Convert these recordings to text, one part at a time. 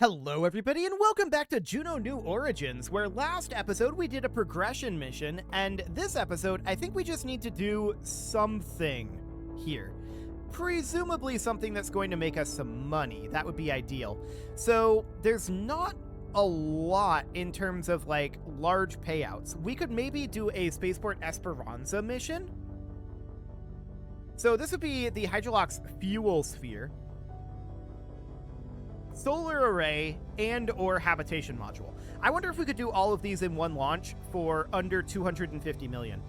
Hello everybody and welcome back to Juno New Origins, where last episode we did a progression mission, and this episode I think we just need to do something here. Presumably something that's going to make us some money. That would be ideal. So there's not a lot in terms of like large payouts. We could maybe do a Spaceport Esperanza mission. So this would be the Hydrolox Fuel Sphere, Solar Array, and or Habitation Module. I wonder if we could do all of these in one launch for under 250 million.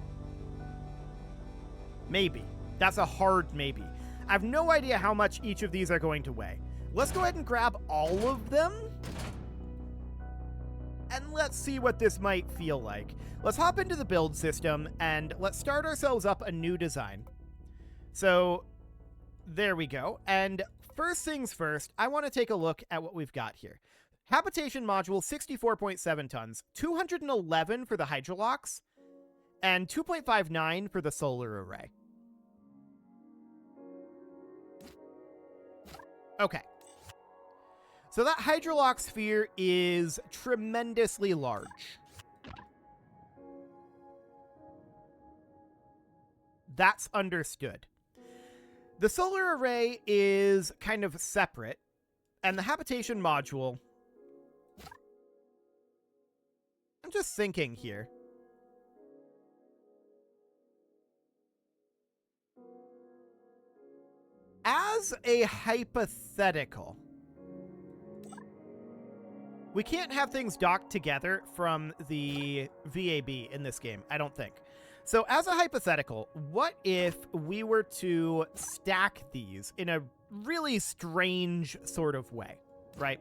Maybe. That's a hard maybe. I have no idea how much each of these are going to weigh. Let's go ahead and grab all of them, and let's see what this might feel like. Let's hop into the build system, and let's start ourselves up a new design. So, there we go. And first things first, I want to take a look at what we've got here. Habitation Module, 64.7 tons, 211 for the Hydrolox, and 2.59 for the Solar Array. Okay. So that Hydrolox sphere is tremendously large. That's understood. The solar array is kind of separate, and the habitation module, I'm just thinking here. As a hypothetical, we can't have things docked together from the VAB in this game, I don't think. So as a hypothetical, what if we were to stack these in a really strange sort of way, right?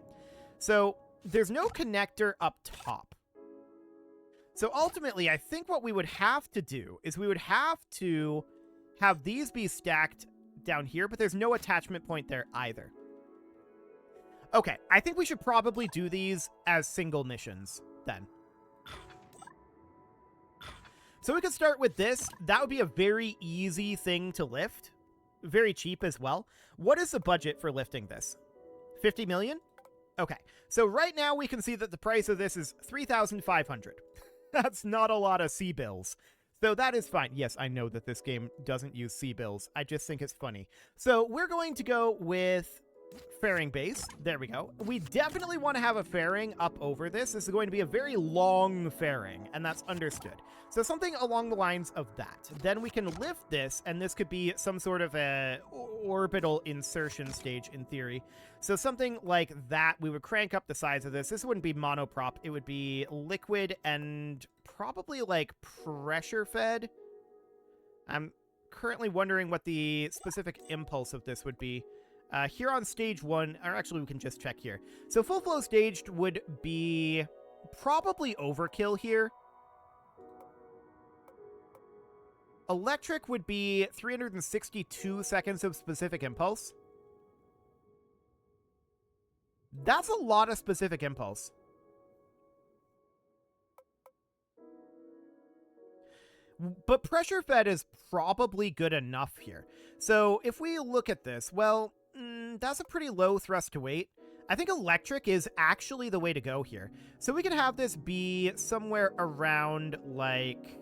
So there's no connector up top. So ultimately, I think what we would have to do is we would have to have these be stacked down here, but there's no attachment point there either. Okay, I think we should probably do these as single missions then. So we could start with this. That would be a very easy thing to lift. Very cheap as well. What is the budget for lifting this? 50 million? Okay. So right now we can see that the price of this is 3,500. That's not a lot of C-bills. So that is fine. Yes, I know that this game doesn't use C-bills. I just think it's funny. So we're going to go with fairing base. There we go. We definitely want to have a fairing up over this. This is going to be a very long fairing, and that's understood. So something along the lines of that. Then we can lift this, and this could be some sort of a orbital insertion stage in theory. So something like that. We would crank up the size of this. This wouldn't be monoprop. It would be liquid and probably like pressure fed. I'm currently wondering what the specific impulse of this would be. Here on stage 1, or actually we can just check here. So full flow staged would be probably overkill here. Electric would be 362 seconds of specific impulse. That's a lot of specific impulse. But pressure fed is probably good enough here. So if we look at this, well, that's a pretty low thrust to weight. I think electric is actually the way to go here. So we can have this be somewhere around like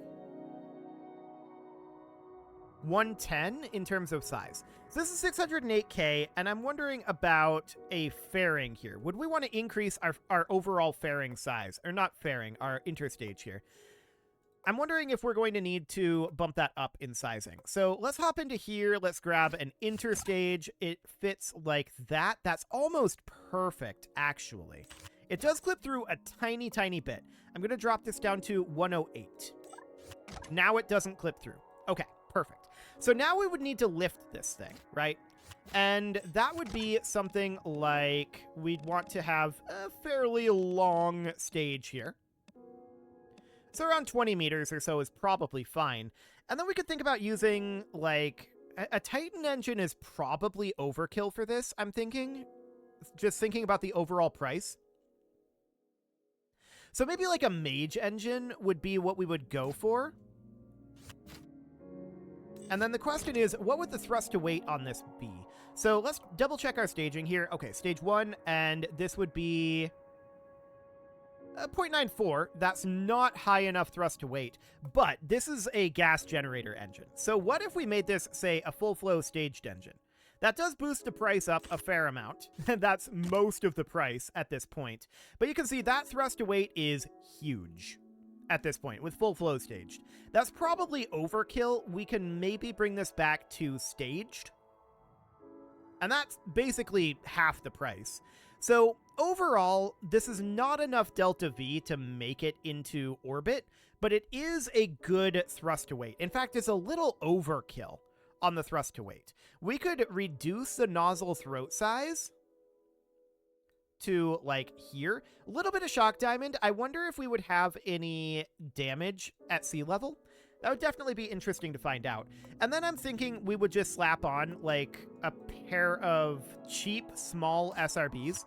110 in terms of size. So this is 608K, and I'm wondering about a fairing here. Would we want to increase our overall fairing size? Or not fairing, our interstage here. I'm wondering if we're going to need to bump that up in sizing. So let's hop into here. Let's grab an interstage. It fits like that. That's almost perfect, actually. It does clip through a tiny, tiny bit. I'm going to drop this down to 108. Now it doesn't clip through. Okay, perfect. So now we would need to lift this thing, right? And that would be something like we'd want to have a fairly long stage here. So around 20 meters or so is probably fine. And then we could think about using, like, a Titan engine is probably overkill for this, I'm thinking. Just thinking about the overall price. So maybe like a Mage engine would be what we would go for. And then the question is, what would the thrust to weight on this be? So let's double check our staging here. Okay, stage 1, and this would be 0.94. That's not high enough thrust to weight, but this is a gas generator engine. So what if we made this, say, a full flow staged engine? That does boost the price up a fair amount, and that's most of the price at this point. But you can see that thrust to weight is huge at this point with full flow staged. That's probably overkill. We can maybe bring this back to staged, and that's basically half the price. So overall, this is not enough delta V to make it into orbit, but it is a good thrust to weight. In fact, it's a little overkill on the thrust to weight. We could reduce the nozzle throat size to like here. A little bit of shock diamond. I wonder if we would have any damage at sea level. That would definitely be interesting to find out. And then I'm thinking we would just slap on like a pair of cheap small SRBs.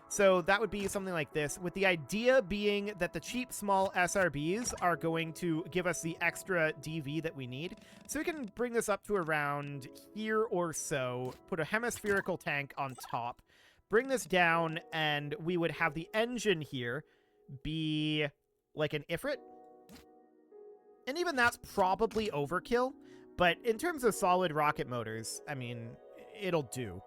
So that would be something like this, with the idea being that the cheap small SRBs are going to give us the extra DV that we need. So we can bring this up to around here or so, put a hemispherical tank on top, bring this down, and we would have the engine here be like an Ifrit. And even that's probably overkill, but in terms of solid rocket motors, I mean, it'll do.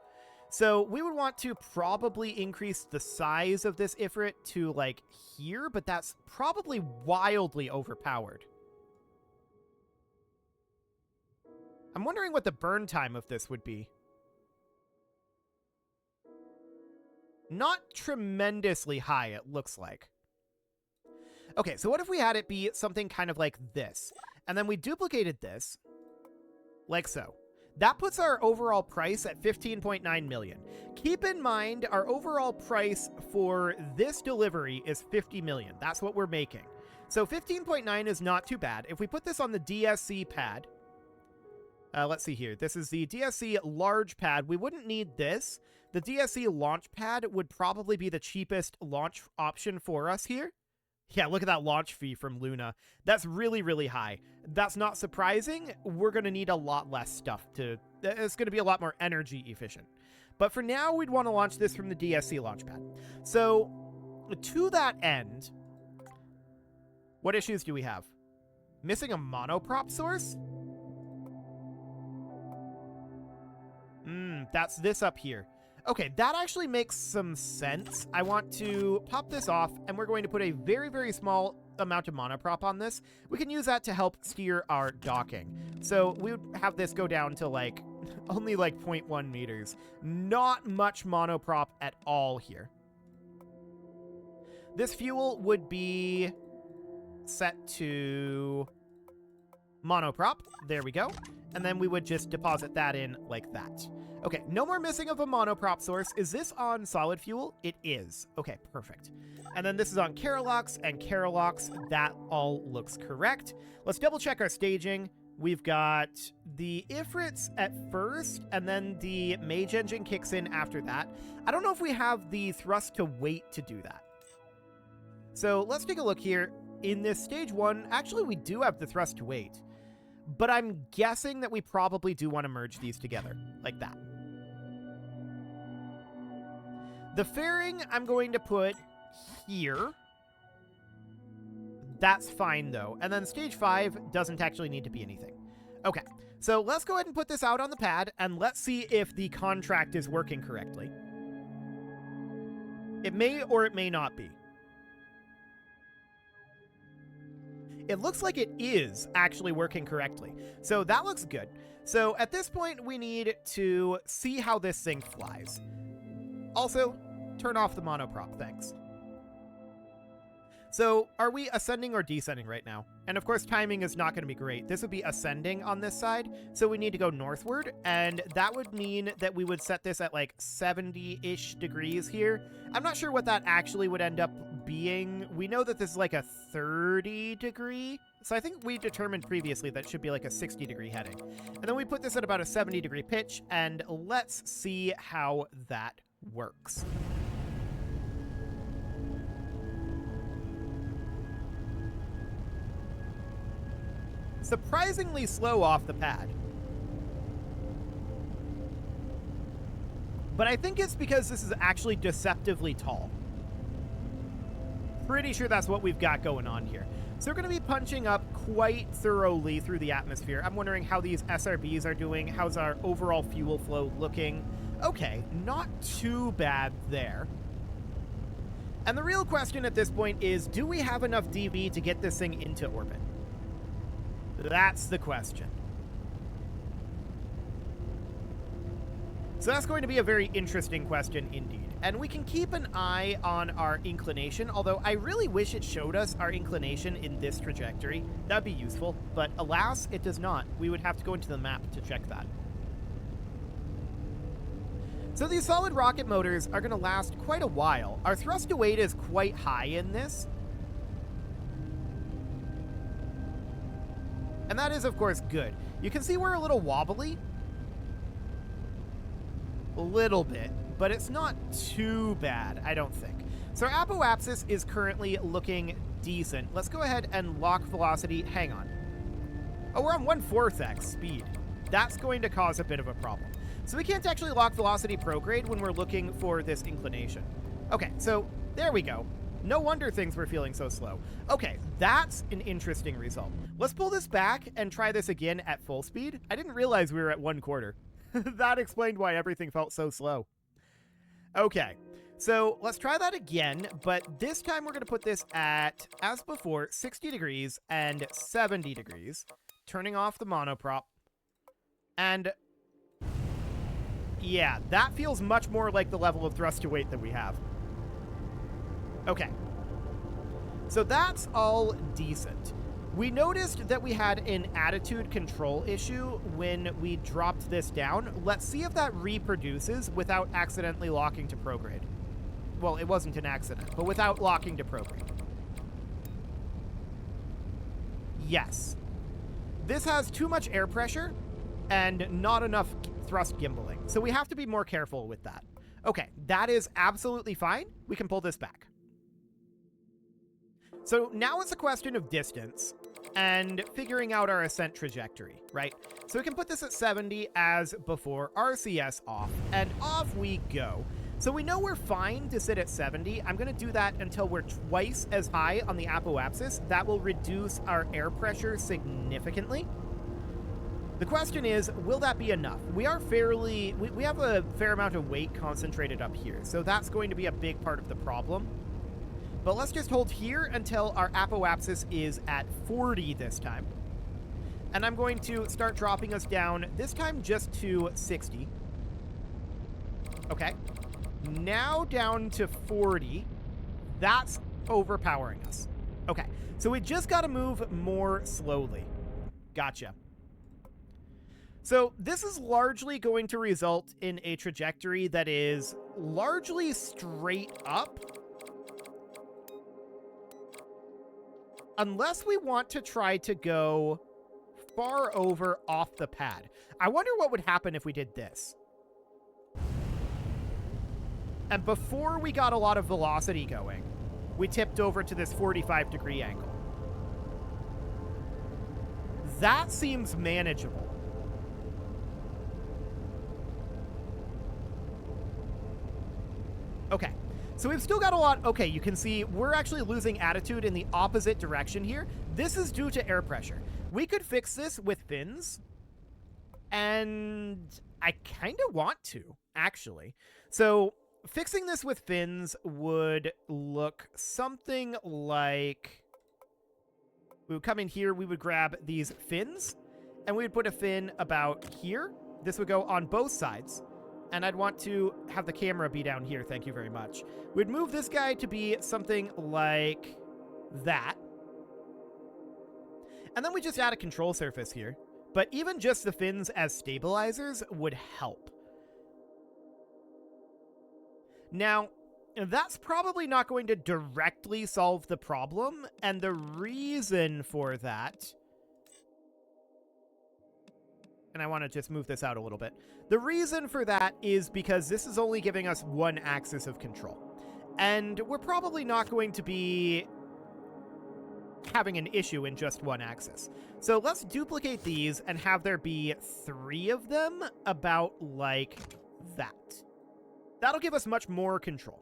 So we would want to probably increase the size of this Ifrit to like here, but that's probably wildly overpowered. I'm wondering what the burn time of this would be. Not tremendously high, it looks like. Okay, so what if we had it be something kind of like this, and then we duplicated this, like so. That puts our overall price at 15.9 million. Keep in mind, our overall price for this delivery is 50 million. That's what we're making. So 15.9 is not too bad. If we put this on the DSC pad, let's see here. This is the DSC large pad. We wouldn't need this. The DSC launch pad would probably be the cheapest launch option for us here. Yeah, look at that launch fee from Luna. That's really, really high. That's not surprising. We're going to need a lot less stuff to... It's going to be a lot more energy efficient. But for now, we'd want to launch this from the DSC launchpad. So, to that end, what issues do we have? Missing a monoprop source? That's this up here. Okay, that actually makes some sense. I want to pop this off, and we're going to put a very, very small amount of monoprop on this. We can use that to help steer our docking. So we would have this go down to like only like 0.1 meters. Not much monoprop at all here. This fuel would be set to monoprop. There we go. And then we would just deposit that in like that. Okay, no more missing of a monoprop source. Is this on solid fuel? It is. Okay, perfect. And then this is on Carolox and Carolox. That all looks correct. Let's double check our staging. We've got the Ifrits at first, and then the Mage Engine kicks in after that. I don't know if we have the thrust to weight to do that. So let's take a look here. In this stage 1, actually we do have the thrust to weight, but I'm guessing that we probably do want to merge these together, like that. The fairing I'm going to put here. That's fine, though. And then stage 5 doesn't actually need to be anything. Okay, so let's go ahead and put this out on the pad, and let's see if the contract is working correctly. It may or it may not be. It looks like it is actually working correctly. So that looks good. So at this point, we need to see how this thing flies. Also, turn off the monoprop, thanks. So are we ascending or descending right now? And of course, timing is not going to be great. This would be ascending on this side, so we need to go northward, and that would mean that we would set this at like 70-ish degrees here. I'm not sure what that actually would end up being. We know that this is like a 30 degree, so I think we determined previously that it should be like a 60-degree heading. And then we put this at about a 70-degree pitch, and let's see how that works. Surprisingly slow off the pad. But I think it's because this is actually deceptively tall. Pretty sure that's what we've got going on here. So we're going to be punching up quite thoroughly through the atmosphere. I'm wondering how these SRBs are doing. How's our overall fuel flow looking? Okay, not too bad there. And the real question at this point is, do we have enough DV to get this thing into orbit? That's the question. So that's going to be a very interesting question indeed. And we can keep an eye on our inclination, although I really wish it showed us our inclination in this trajectory. That'd be useful, but alas, it does not. We would have to go into the map to check that. So these solid rocket motors are going to last quite a while. Our thrust to weight is quite high in this. And that is, of course, good. You can see we're a little wobbly. A little bit, but it's not too bad, I don't think. So our apoapsis is currently looking decent. Let's go ahead and lock velocity. Hang on. Oh, we're on 1/4 x speed. That's going to cause a bit of a problem. So we can't actually lock velocity prograde when we're looking for this inclination. Okay, so there we go. No wonder things were feeling so slow. Okay, that's an interesting result. Let's pull this back and try this again at full speed. I didn't realize we were at 1/4. That explained why everything felt so slow. Okay, so let's try that again, but this time we're going to put this at, as before, 60 degrees and 70 degrees, turning off the monoprop. And yeah, that feels much more like the level of thrust to weight that we have. Okay, so that's all decent. We noticed that we had an attitude control issue when we dropped this down. Let's see if that reproduces without accidentally locking to prograde. Well, it wasn't an accident, but without locking to prograde. Yes. This has too much air pressure and not enough thrust gimbaling, so we have to be more careful with that. Okay, that is absolutely fine. We can pull this back. So now it's a question of distance and figuring out our ascent trajectory, right? So we can put this at 70 as before, RCS off, and off we go. So we know we're fine to sit at 70. I'm going to do that until we're twice as high on the apoapsis. That will reduce our air pressure significantly. The question is, will that be enough? We are we have a fair amount of weight concentrated up here, so that's going to be a big part of the problem. But let's just hold here until our apoapsis is at 40 this time. And I'm going to start dropping us down, this time just to 60. Okay. Now down to 40. That's overpowering us. Okay. So we just got to move more slowly. Gotcha. So this is largely going to result in a trajectory that is largely straight up. Unless we want to try to go far over off the pad. I wonder what would happen if we did this. And before we got a lot of velocity going, we tipped over to this 45-degree angle. That seems manageable. Okay. So we've still got a lot. Okay, you can see we're actually losing attitude in the opposite direction here. This is due to air pressure. We could fix this with fins, and I kind of want to, actually. So fixing this with fins would look something like, we would come in here, we would grab these fins, and we would put a fin about here. This would go on both sides. And I'd want to have the camera be down here, thank you very much. We'd move this guy to be something like that. And then we just add a control surface here. But even just the fins as stabilizers would help. Now, that's probably not going to directly solve the problem, and the reason for that... And I want to just move this out a little bit. The reason for that is because this is only giving us one axis of control. And we're probably not going to be having an issue in just one axis. So let's duplicate these and have there be 3 of them about like that. That'll give us much more control.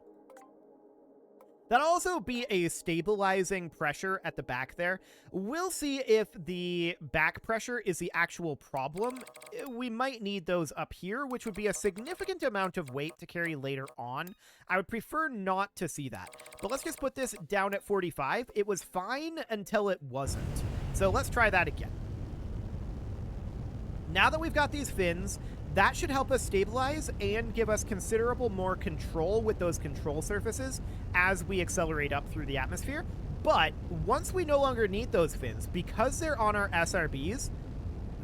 That'll also be a stabilizing pressure at the back there. We'll see if the back pressure is the actual problem. We might need those up here, which would be a significant amount of weight to carry later on. I would prefer not to see that. But let's just put this down at 45. It was fine until it wasn't. So let's try that again. Now that we've got these fins, that should help us stabilize and give us considerable more control with those control surfaces as we accelerate up through the atmosphere. But once we no longer need those fins, because they're on our SRBs,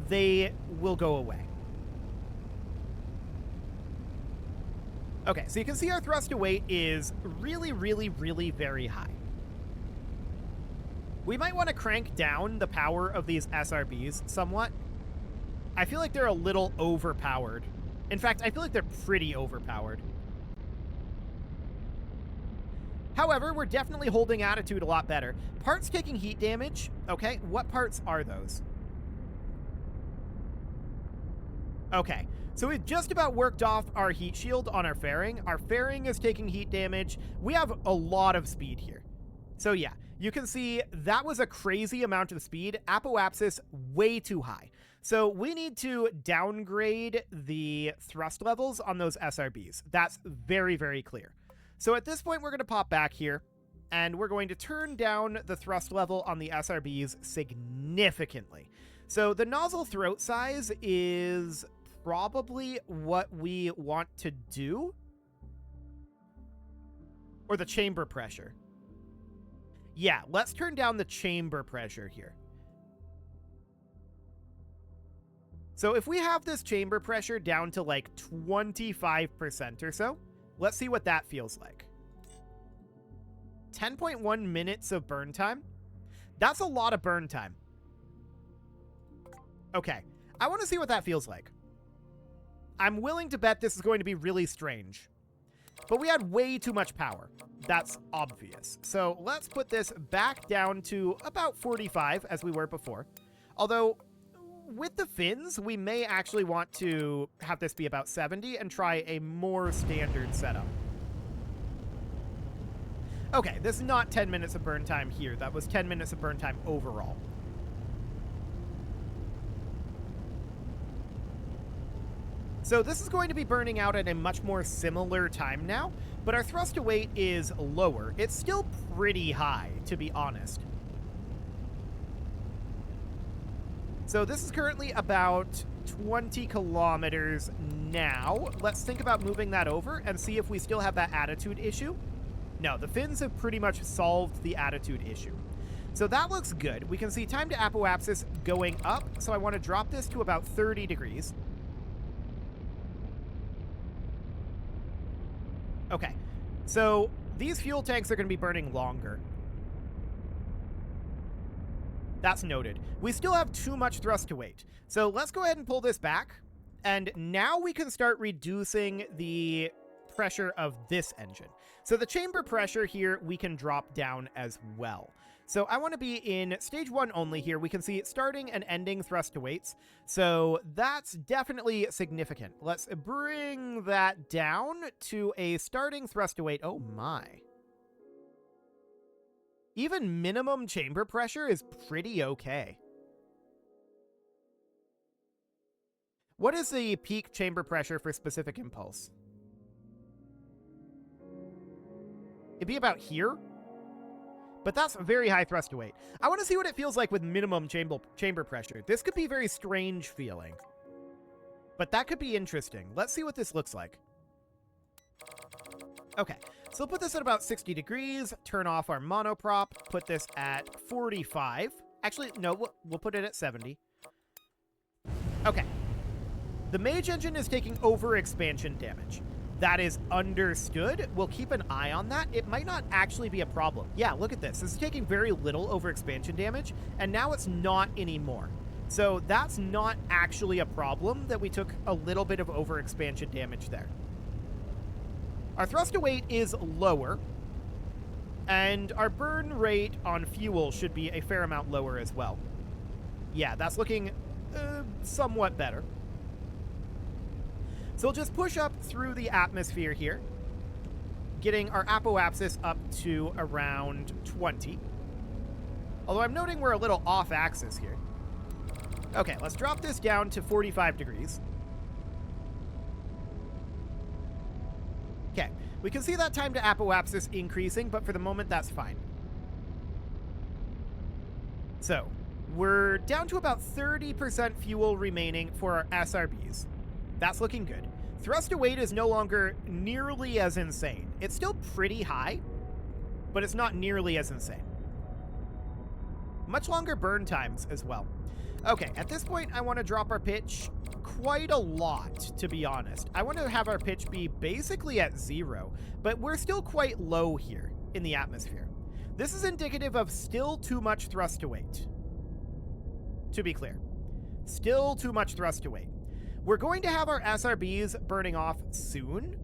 they will go away. Okay, so you can see our thrust to weight is really, really, really very high. We might want to crank down the power of these SRBs somewhat. I feel like they're a little overpowered. In fact, I feel like they're pretty overpowered. However, we're definitely holding attitude a lot better. Parts taking heat damage. Okay, what parts are those? Okay, so we've just about worked off our heat shield on our fairing. Our fairing is taking heat damage. We have a lot of speed here. So yeah, you can see that was a crazy amount of speed. Apoapsis, way too high. So we need to downgrade the thrust levels on those SRBs. That's very, very clear. So at this point, we're going to pop back here, and we're going to turn down the thrust level on the SRBs significantly. So the nozzle throat size is probably what we want to do. Or the chamber pressure. Yeah, let's turn down the chamber pressure here. So if we have this chamber pressure down to like 25% or so, let's see what that feels like. 10.1 minutes of burn time. That's a lot of burn time. Okay, I want to see what that feels like. I'm willing to bet this is going to be really strange. But we had way too much power. That's obvious. So let's put this back down to about 45 as we were before. Although, with the fins, we may actually want to have this be about 70 and try a more standard setup. Okay, this is not 10 minutes of burn time here. That was 10 minutes of burn time overall. So this is going to be burning out at a much more similar time now, but our thrust to weight is lower. It's still pretty high, to be honest. So this is currently about 20 kilometers now. Let's think about moving that over and see if we still have that attitude issue. No, the fins have pretty much solved the attitude issue. So that looks good. We can see time to apoapsis going up, so I want to drop this to about 30 degrees. Okay, so these fuel tanks are going to be burning longer. That's noted. We still have too much thrust to weight. So let's go ahead and pull this back. And now we can start reducing the pressure of this engine. So the chamber pressure here, we can drop down as well. So I want to be in stage 1 only here. We can see starting and ending thrust to weights. So that's definitely significant. Let's bring that down to a starting thrust to weight. Oh my. Even minimum chamber pressure is pretty okay. What is the peak chamber pressure for specific impulse? It'd be about here, but that's very high thrust to weight. I want to see what it feels like with minimum chamber pressure. This could be very strange feeling, but that could be interesting. Let's see what this looks like. Okay, so we'll put this at about 60 degrees, turn off our monoprop, put this at 45. Actually, no, we'll put it at 70. Okay. The Mage engine is taking over-expansion damage. That is understood. We'll keep an eye on that. It might not actually be a problem. Yeah, look at this. This is taking very little over-expansion damage, and now it's not anymore. So that's not actually a problem that we took a little bit of over-expansion damage there. Our thrust to weight is lower, and our burn rate on fuel should be a fair amount lower as well. Yeah, that's looking somewhat better. So we'll just push up through the atmosphere here. getting our apoapsis up to around 20. Although I'm noting we're a little off axis here. Okay, let's drop this down to 45 degrees. Okay, we can see that time to apoapsis increasing, but for the moment, that's fine. So, we're down to about 30% fuel remaining for our SRBs. That's looking good. Thrust to weight is no longer nearly as insane. It's still pretty high, but it's not nearly as insane. Much longer burn times as well. Okay, at this point, I want to drop our pitch quite a lot, to be honest. I want to have our pitch be basically at 0, but we're still quite low here in the atmosphere. This is indicative of still too much thrust to weight. To be clear, still too much thrust to weight. We're going to have our SRBs burning off soon,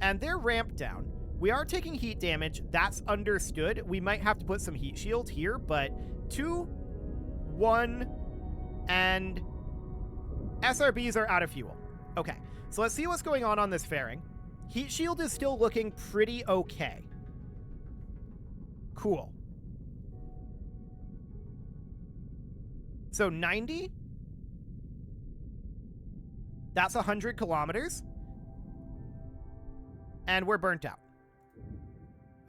and they're ramped down. We are taking heat damage. That's understood. We might have to put some heat shield here, but 2, 1, and SRBs are out of fuel. Okay, so let's see what's going on this fairing. Heat shield is still looking pretty okay. Cool. So 90. That's 100 kilometers. And we're burnt out.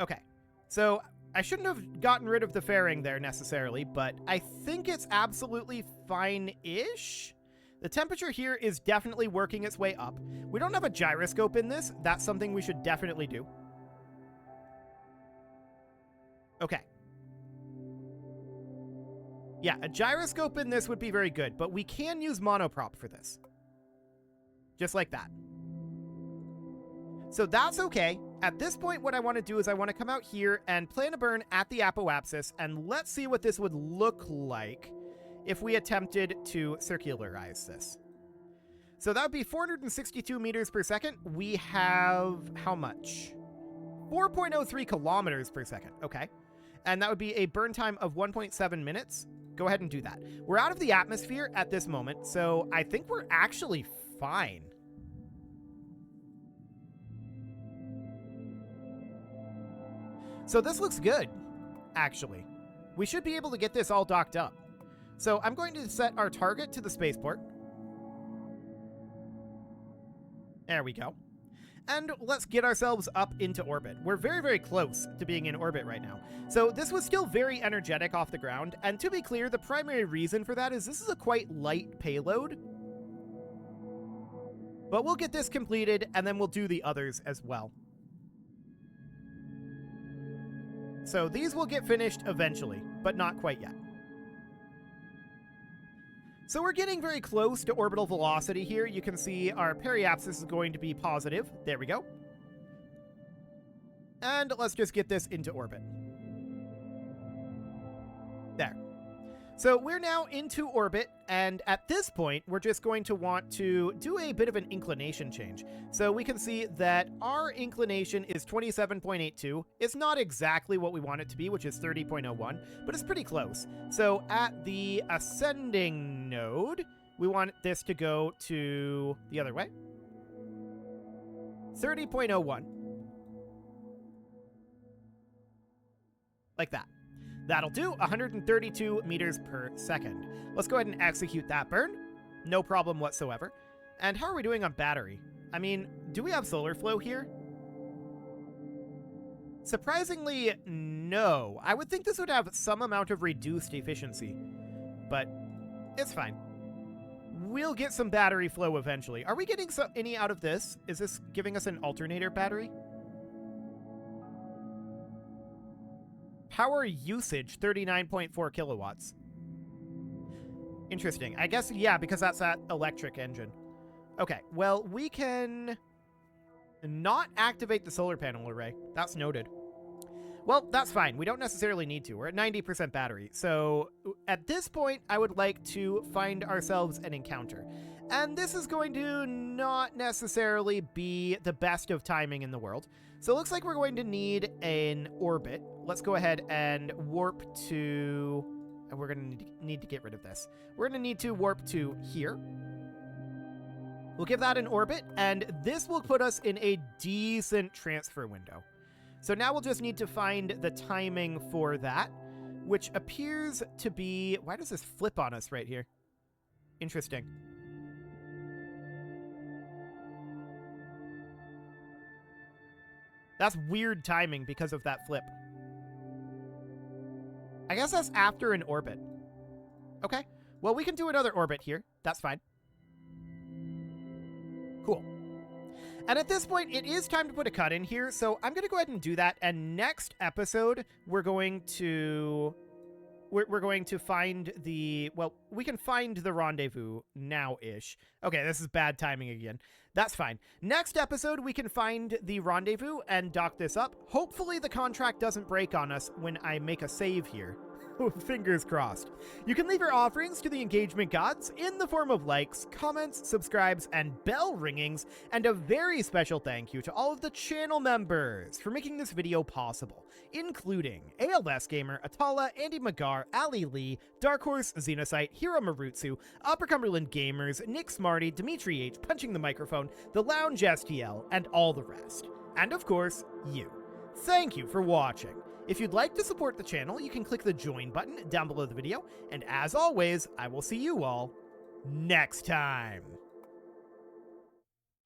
Okay. So I shouldn't have gotten rid of the fairing there necessarily, but I think it's absolutely fine-ish. The temperature here is definitely working its way up. We don't have a gyroscope in this. That's something we should definitely do. Okay. Yeah, a gyroscope in this would be very good, but we can use monoprop for this. Just like that. So that's okay. At this point, what I want to do is I want to come out here and plan a burn at the apoapsis, and let's see what this would look like if we attempted to circularize this. So that would be 462 meters per second. We have how much? 4.03 kilometers per second. Okay. And that would be a burn time of 1.7 minutes. Go ahead and do that. We're out of the atmosphere at this moment, so I think we're actually fine. So this looks good, actually. We should be able to get this all docked up. So I'm going to set our target to the spaceport. There we go. And let's get ourselves up into orbit. We're very, very close to being in orbit right now. So this was still very energetic off the ground. And to be clear, the primary reason for that is this is a quite light payload. But we'll get this completed, and then we'll do the others as well. So these will get finished eventually, but not quite yet. So we're getting very close to orbital velocity here. You can see our periapsis is going to be positive. There we go. And let's just get this into orbit. There. So we're now into orbit, and at this point, we're just going to want to do a bit of an inclination change. So we can see that our inclination is 27.82. It's not exactly what we want it to be, which is 30.01, but it's pretty close. So at the ascending node, we want this to go to the other way. 30.01. Like that. That'll do, 132 meters per second. Let's go ahead and execute that burn. No problem whatsoever. And how are we doing on battery? I mean, do we have solar flow here? Surprisingly, no. I would think this would have some amount of reduced efficiency, but it's fine. We'll get some battery flow eventually. Are we getting any out of this? Is this giving us an alternator battery? Power usage, 39.4 kilowatts. Interesting. I guess, yeah, because that's that electric engine. Okay, well, we can not activate the solar panel array. That's noted. Well, that's fine. We don't necessarily need to. We're at 90% battery. So at this point, I would like to find ourselves an encounter. And this is going to not necessarily be the best of timing in the world. So it looks like we're going to need an orbit. Let's go ahead and warp to... We're going to need to get rid of this. We're going to need to warp to here. We'll give that an orbit, and this will put us in a decent transfer window. So now we'll just need to find the timing for that, which appears to be... Why does this flip on us right here? Interesting. That's weird timing because of that flip. I guess that's after an orbit. Okay. Well, we can do another orbit here. That's fine. Cool. And at this point, it is time to put a cut in here, so I'm going to go ahead and do that. And next episode, we're going to find the... Well, we can find the rendezvous now-ish. Okay, this is bad timing again. That's fine. Next episode, we can find the rendezvous and dock this up. Hopefully the contract doesn't break on us when I make a save here. Fingers crossed. You can leave your offerings to the engagement gods in the form of likes, comments, subscribes, and bell ringings, and a very special thank you to all of the channel members for making this video possible, including ALS Gamer, Atala, Andy Magar, Ali Lee, Dark Horse, Xenocyte, Hiro Marutsu, Upper Cumberland Gamers, Nick Smarty, Dimitri H, Punching the Microphone, The Lounge STL, and all the rest. And of course, you. Thank you for watching. If you'd like to support the channel, you can click the join button down below the video, and as always, I will see you all next time.